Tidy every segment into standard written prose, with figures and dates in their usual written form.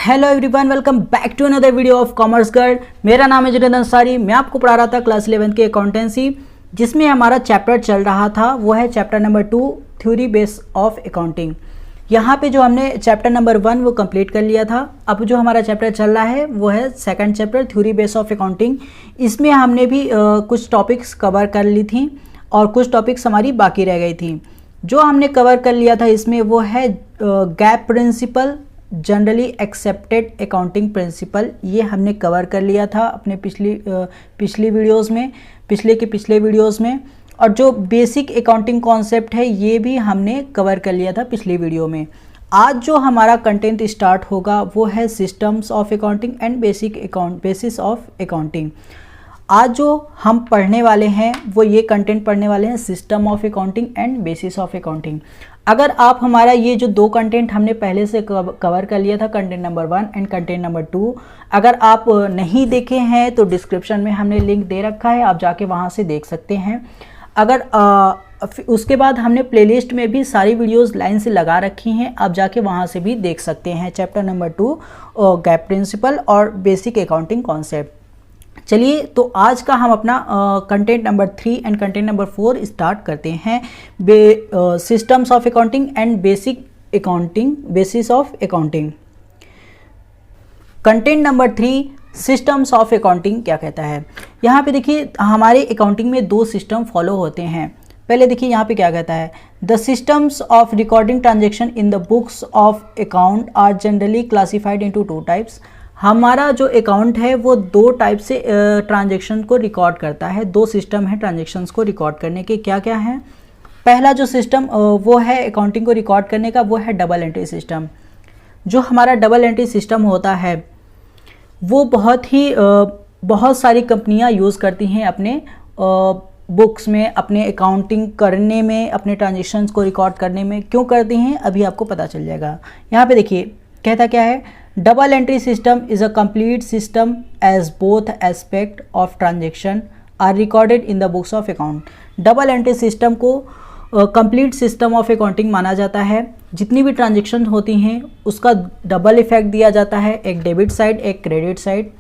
Hello everyone, welcome back to another video of commerce girl. मेरा नाम है जुनैद अंसारी। मैं आपको पढ़ा रहा था क्लास 11 की अकाउंटेंसी, जिसमें हमारा चैप्टर चल रहा था वो है chapter number 2 theory base of accounting. यहाँ पे जो हमने चैप्टर नंबर 1 वो कंप्लीट कर लिया था। अब जो हमारा चैप्टर चल रहा है वो है second chapter theory base of accounting. इसमें हमने भी कुछ टॉपिक्स कवर कर ली थी और कुछ टॉपिक्स हमारी बाकी रह गई थी। जो हमने कवर कर लिया था इसमें वो है GAAP principle, generally accepted accounting principle. ये हमने कवर कर लिया था अपने पिछली वीडियोस में, पिछले वीडियोस में। और जो बेसिक अकाउंटिंग कॉन्सेप्ट है ये भी हमने कवर कर लिया था पिछली वीडियो में। आज जो हमारा कंटेंट स्टार्ट होगा वो है systems of accounting and bases of accounting. आज जो हम पढ़ने वाले हैं वो ये कंटेंट पढ़ने वाले हैं system of accounting and bases of accounting. अगर आप हमारा ये जो दो कंटेंट हमने पहले से कवर कर लिया था, content number 1 and content number 2, अगर आप नहीं देखे हैं तो डिस्क्रिप्शन में हमने लिंक दे रखा है, आप जाके वहाँ से देख सकते हैं। अगर उसके बाद हमने प्लेलिस्ट में भी सारी वीडियोस लाइन से लगा रखी हैं, आप जाके वहाँ से भी देख सकते हैं। चैप्टर नंबर 2 गैप प्रिंसिपल और बेसिक अकाउंटिंग कॉन्सेप्ट। चलिए तो आज का हम अपना content number 3 and content number 4 start करते हैं। Systems of accounting and bases of accounting. Content number 3 systems of accounting क्या कहता है। यहाँ पे देखिए हमारे अकाउंटिंग में दो सिस्टम फॉलो होते हैं। पहले देखिए यहाँ पे क्या कहता है, the systems of recording transaction in the books of account are generally classified into 2 types. हमारा जो अकाउंट है वो 2 टाइप से ट्रांजैक्शन को रिकॉर्ड करता है। 2 सिस्टम है ट्रांजैक्शंस को रिकॉर्ड करने के। क्या क्या हैं? पहला जो सिस्टम वो है अकाउंटिंग को रिकॉर्ड करने का, वो है डबल एंट्री सिस्टम। जो हमारा डबल एंट्री सिस्टम होता है वो बहुत सारी कंपनियां यूज़ करती हैं अपने बुक्स में, अपने अकाउंटिंग करने में, अपने ट्रांजेक्शन्स को रिकॉर्ड करने में। क्यों करती हैं अभी आपको पता चल जाएगा। यहाँ पे देखिए कहता क्या है, double entry system is a complete system as both aspect of transaction are recorded in the books of account. Double entry system को कंप्लीट सिस्टम ऑफ अकाउंटिंग माना जाता है। जितनी भी ट्रांजेक्शन होती हैं उसका डबल इफेक्ट दिया जाता है, एक डेबिट साइड एक क्रेडिट साइड।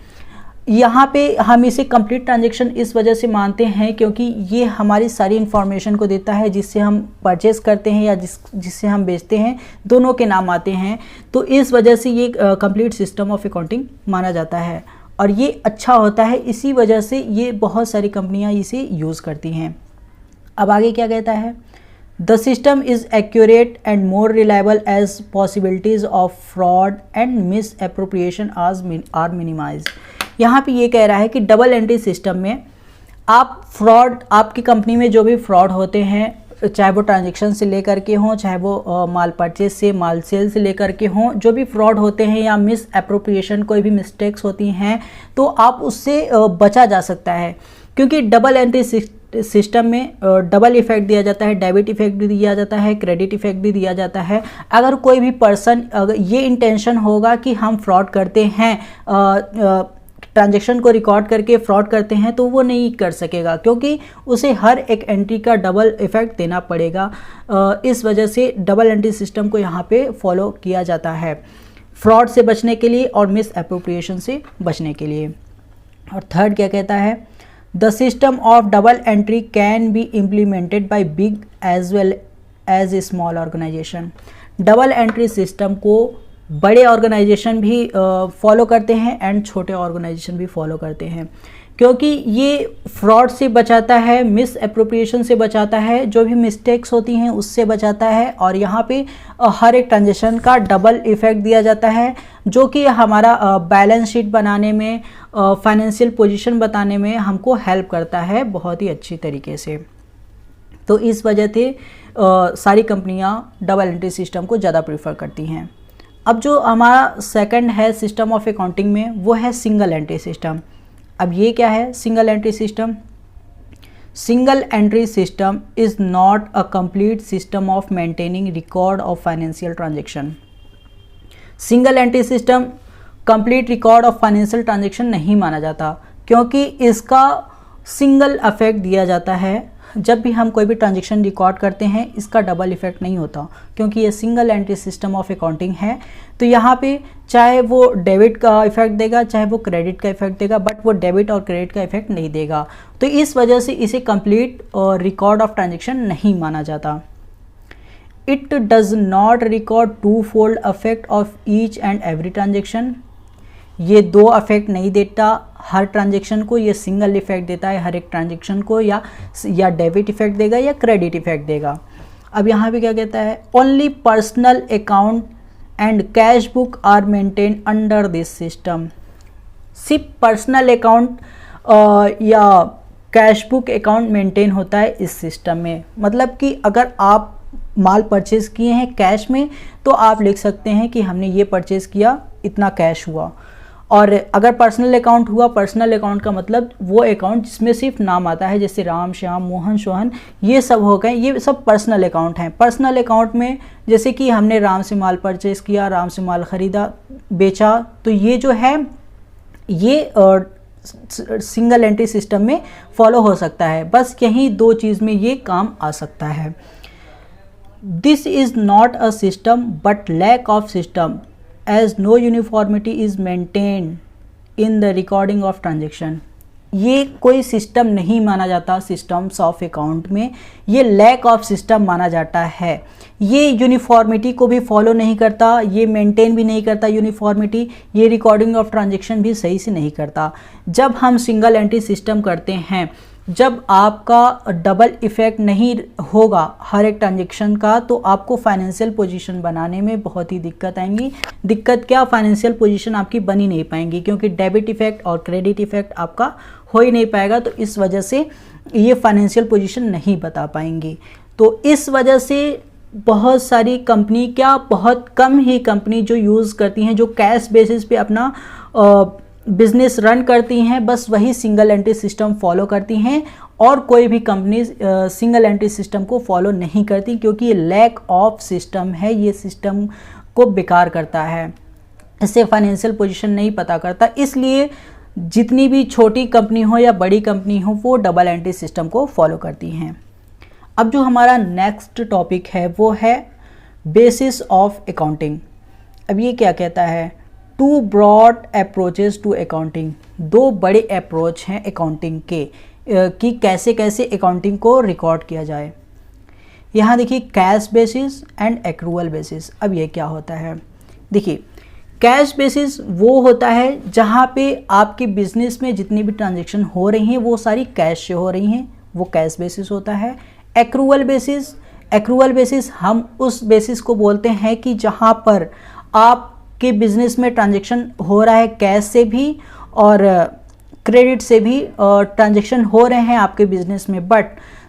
यहाँ पे हम इसे कंप्लीट ट्रांजेक्शन इस वजह से मानते हैं क्योंकि ये हमारी सारी इन्फॉर्मेशन को देता है, जिससे हम परचेज़ करते हैं या जिससे हम बेचते हैं, दोनों के नाम आते हैं। तो इस वजह से ये कंप्लीट सिस्टम ऑफ अकाउंटिंग माना जाता है और ये अच्छा होता है। इसी वजह से ये बहुत सारी कंपनियाँ इसे यूज़ करती हैं। अब आगे क्या कहता है, the system is accurate and more reliable as possibilities of fraud and misappropriation are minimised. यहाँ पे ये कह रहा है कि डबल एंट्री सिस्टम में आपकी कंपनी में जो भी फ्रॉड होते हैं, चाहे वो ट्रांजैक्शन से लेकर के हों, चाहे वो माल परचेज से, माल सेल से लेकर के हों, जो भी फ्रॉड होते हैं या मिस एप्रोप्रिएशन कोई भी मिस्टेक्स होती हैं, तो आप उससे बचा जा सकता है। क्योंकि डबल एंट्री सिस्टम में डबल इफेक्ट दिया जाता है, डेबिट इफेक्ट भी दिया जाता है, क्रेडिट इफेक्ट भी दिया जाता है। अगर कोई भी पर्सन, अगर ये इंटेंशन होगा कि हम फ्रॉड करते हैं, ट्रांजैक्शन को रिकॉर्ड करके फ्रॉड करते हैं, तो वो नहीं कर सकेगा क्योंकि उसे हर एक एंट्री का डबल इफेक्ट देना पड़ेगा। इस वजह से डबल एंट्री सिस्टम को यहाँ पे फॉलो किया जाता है फ्रॉड से बचने के लिए और मिस एप्रोप्रिएशन से बचने के लिए। और थर्ड क्या कहता है, the system of double entry can be implemented by big as well as a small organisation. Double entry system को बड़े ऑर्गेनाइजेशन भी फॉलो करते हैं एंड छोटे ऑर्गेनाइजेशन भी फॉलो करते हैं, क्योंकि ये फ्रॉड से बचाता है, मिस एप्रोप्रिएशन से बचाता है, जो भी मिस्टेक्स होती हैं उससे बचाता है। और यहाँ पे हर एक ट्रांजेक्शन का डबल इफेक्ट दिया जाता है, जो कि हमारा बैलेंस शीट बनाने में, फाइनेंशियल पोजीशन बताने में हमको हेल्प करता है बहुत ही अच्छी तरीके से। तो इस वजह से सारी कंपनियाँ डबल एंट्री सिस्टम को ज़्यादा प्रीफर करती हैं। अब जो हमारा सेकंड है सिस्टम ऑफ अकाउंटिंग में, वो है सिंगल एंट्री सिस्टम। अब ये क्या है single entry system? Single entry system is not a complete system of maintaining record of financial transaction. Single entry system complete record of financial transaction नहीं माना जाता, क्योंकि इसका सिंगल इफेक्ट दिया जाता है जब भी हम कोई भी ट्रांजेक्शन रिकॉर्ड करते हैं इसका डबल इफेक्ट नहीं होता, क्योंकि ये single entry system of accounting है। तो यहाँ पे चाहे वो डेबिट का इफेक्ट देगा चाहे वो क्रेडिट का इफेक्ट देगा, बट वो डेबिट और क्रेडिट का इफेक्ट नहीं देगा। तो इस वजह से इसे कंप्लीट रिकॉर्ड ऑफ ट्रांजेक्शन नहीं माना जाता। It does not record two fold effect of each and every transaction. ये दो अफेक्ट नहीं देता हर ट्रांजेक्शन को, ये सिंगल इफेक्ट देता है हर एक ट्रांजेक्शन को, या डेबिट इफेक्ट देगा या क्रेडिट इफेक्ट देगा। अब यहाँ पे क्या कहता है, only personal account and cash book are maintain under this system. सिर्फ पर्सनल अकाउंट या कैश बुक अकाउंट मेंटेन होता है इस सिस्टम में। मतलब कि अगर आप माल परचेज किए हैं कैश में तो आप लिख सकते हैं कि हमने ये परचेज किया, इतना कैश हुआ। और अगर पर्सनल अकाउंट हुआ, पर्सनल अकाउंट का मतलब वो अकाउंट जिसमें सिर्फ नाम आता है, जैसे राम, श्याम, मोहन, सोहन, ये सब हो गए, ये सब पर्सनल अकाउंट हैं। पर्सनल अकाउंट में जैसे कि हमने राम से माल परचेज किया, राम से माल ख़रीदा, बेचा, तो ये जो है ये सिंगल एंट्री सिस्टम में फॉलो हो सकता है। बस यही दो चीज़ में ये काम आ सकता है। This is not a system but lack of system as no uniformity is maintained in the recording of transaction। ये कोई सिस्टम नहीं माना जाता सिस्टम्स ऑफ अकाउंट में, ये लैक ऑफ सिस्टम माना जाता है। ये यूनिफॉर्मिटी को भी फॉलो नहीं करता, ये मेंटेन भी नहीं करता यूनिफॉर्मिटी, ये रिकॉर्डिंग ऑफ ट्रांजेक्शन भी सही से नहीं करता। जब हम सिंगल एंट्री सिस्टम करते हैं, जब आपका डबल इफ़ेक्ट नहीं होगा हर एक ट्रांजेक्शन का, तो आपको फाइनेंशियल पोजीशन बनाने में बहुत ही दिक्कत आएंगी। दिक्कत क्या, फाइनेंशियल पोजीशन आपकी बनी नहीं पाएंगी, क्योंकि डेबिट इफ़ेक्ट और क्रेडिट इफ़ेक्ट आपका हो ही नहीं पाएगा। तो इस वजह से ये फाइनेंशियल पोजीशन नहीं बता पाएंगी। तो इस वजह से बहुत सारी कंपनी, क्या बहुत कम ही कंपनी जो यूज़ करती हैं, जो कैश बेसिस पे अपना बिजनेस रन करती हैं, बस वही सिंगल एंट्री सिस्टम फॉलो करती हैं। और कोई भी कंपनी सिंगल एंट्री सिस्टम को फॉलो नहीं करती, क्योंकि ये लैक ऑफ सिस्टम है, ये सिस्टम को बेकार करता है, इससे फाइनेंशियल पोजीशन नहीं पता करता। इसलिए जितनी भी छोटी कंपनी हो या बड़ी कंपनी हो, वो डबल एंट्री सिस्टम को फॉलो करती हैं। अब जो हमारा नेक्स्ट टॉपिक है वो है बेसिस ऑफ अकाउंटिंग। अब ये क्या कहता है, two broad approaches to accounting. दो बड़े अप्रोच हैं अकाउंटिंग के कि कैसे कैसे अकाउंटिंग को रिकॉर्ड किया जाए। यहाँ देखिए cash basis and accrual basis. अब ये क्या होता है, देखिए कैश बेसिस वो होता है जहाँ पे आपके बिजनेस में जितनी भी ट्रांजेक्शन हो रही हैं वो सारी कैश से हो रही हैं, वो कैश बेसिस होता है। एक्रूअल बेसिस, एक्रूअल बेसिस हम उस बेसिस को बोलते हैं कि जहाँ पर आपके बिजनेस में ट्रांजेक्शन हो रहा है कैश से भी और क्रेडिट से भी ट्रांजेक्शन हो रहे हैं आपके बिजनेस में, बट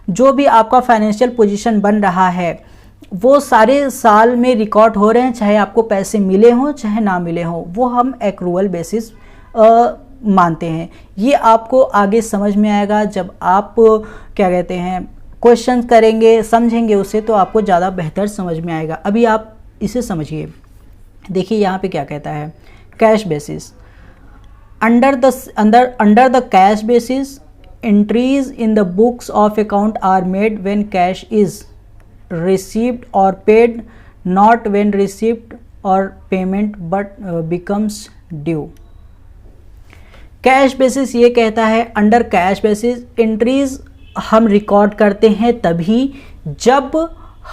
जो भी आपका फाइनेंशियल पोजीशन बन रहा है वो सारे साल में रिकॉर्ड हो रहे हैं, चाहे आपको पैसे मिले हों चाहे ना मिले हों, वो हम एक्रूअल बेसिस मानते हैं। ये आपको आगे समझ में आएगा जब आप क्या कहते हैं क्वेश्चन करेंगे, समझेंगे उसे, तो आपको ज़्यादा बेहतर समझ में आएगा। अभी आप इसे समझिए। देखिए यहाँ पे क्या कहता है, cash basis. Under the cash basis entries in the books of account are made when cash is received or paid, not when received or payment but becomes due। Cash basis ये कहता है अंडर कैश बेसिस एंट्रीज हम record करते हैं तभी जब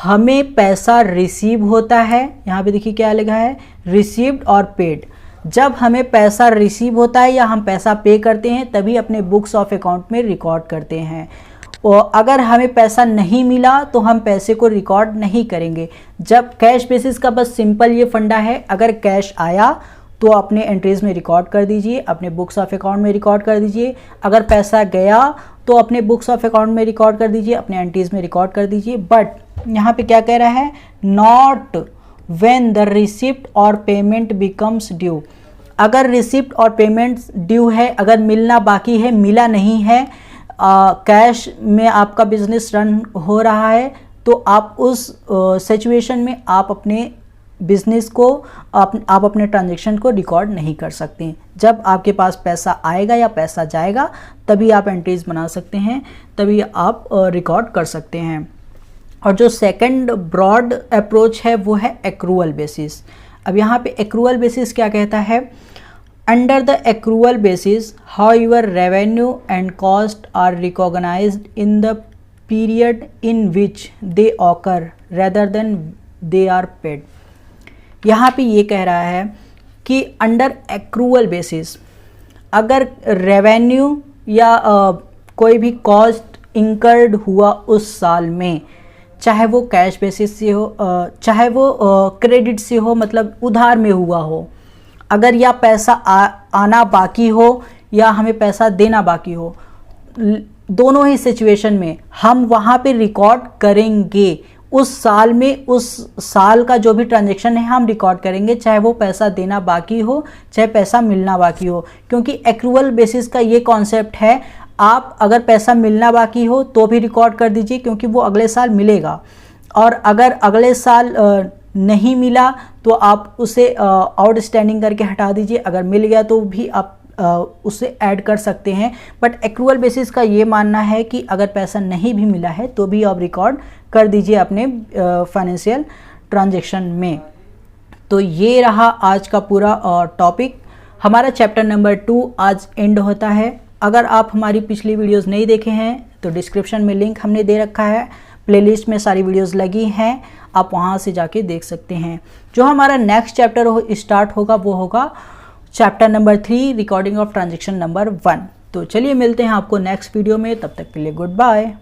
हमें पैसा रिसीव होता है। यहाँ पे देखिए क्या लिखा है, रिसीव्ड और पेड। जब हमें पैसा रिसीव होता है या हम पैसा पे करते हैं तभी अपने बुक्स ऑफ अकाउंट में रिकॉर्ड करते हैं। और अगर हमें पैसा नहीं मिला तो हम पैसे को रिकॉर्ड नहीं करेंगे। जब कैश बेसिस का बस सिंपल ये फंडा है, अगर कैश आया तो अपने एंट्रीज में रिकॉर्ड कर दीजिए, अपने बुक्स ऑफ अकाउंट में रिकॉर्ड कर दीजिए। अगर पैसा गया तो अपने बुक्स ऑफ अकाउंट में रिकॉर्ड कर दीजिए, अपने एंट्रीज में रिकॉर्ड कर दीजिए। बट यहाँ पे क्या कह रहा है, नॉट व्हेन द रिसिप्ट और पेमेंट बिकम्स ड्यू। अगर रिसिप्ट और पेमेंट ड्यू है, अगर मिलना बाकी है, मिला नहीं है, कैश में आपका बिजनेस रन हो रहा है, तो आप उस सिचुएशन में आप अपने बिजनेस को आप अपने ट्रांजैक्शन को रिकॉर्ड नहीं कर सकते। जब आपके पास पैसा आएगा या पैसा जाएगा तभी आप एंट्रीज बना सकते हैं, तभी आप रिकॉर्ड कर सकते हैं। और जो सेकंड ब्रॉड अप्रोच है वो है एक्रूअल बेसिस। अब यहाँ पे एक्रूअल बेसिस क्या कहता है, under the accrual basis how your revenue and cost are recognised in the period in which they occur rather than they are paid. यहाँ पे ये कह रहा है कि अंडर एक्रूअल बेसिस अगर रेवेन्यू या कोई भी कॉस्ट इंकर्ड हुआ उस साल में, चाहे वो कैश बेसिस से हो चाहे वो क्रेडिट से हो, मतलब उधार में हुआ हो, अगर या पैसा आना बाकी हो या हमें पैसा देना बाकी हो, दोनों ही सिचुएशन में हम वहाँ पे रिकॉर्ड करेंगे। उस साल में उस साल का जो भी ट्रांजैक्शन है हम रिकॉर्ड करेंगे, चाहे वो पैसा देना बाकी हो चाहे पैसा मिलना बाकी हो। क्योंकि एक्रूअल बेसिस का ये कॉन्सेप्ट है, आप अगर पैसा मिलना बाकी हो तो भी रिकॉर्ड कर दीजिए क्योंकि वो अगले साल मिलेगा, और अगर अगले साल नहीं मिला तो आप उसे आउटस्टैंडिंग करके हटा दीजिए, अगर मिल गया तो भी आप उसे ऐड कर सकते हैं। बट एक्रूअल बेसिस का ये मानना है कि अगर पैसा नहीं भी मिला है तो भी आप रिकॉर्ड कर दीजिए अपने फाइनेंशियल ट्रांजैक्शन में। तो ये रहा आज का पूरा टॉपिक। हमारा चैप्टर नंबर 2 आज एंड होता है। अगर आप हमारी पिछली वीडियोस नहीं देखे हैं तो डिस्क्रिप्शन में लिंक हमने दे रखा है, प्लेलिस्ट में सारी वीडियोस लगी हैं, आप वहां से जाके देख सकते हैं। जो हमारा नेक्स्ट चैप्टर स्टार्ट होगा वो होगा chapter number 3 recording of transaction number 1। तो चलिए मिलते हैं आपको नेक्स्ट वीडियो में, तब तक के लिए गुड बाय।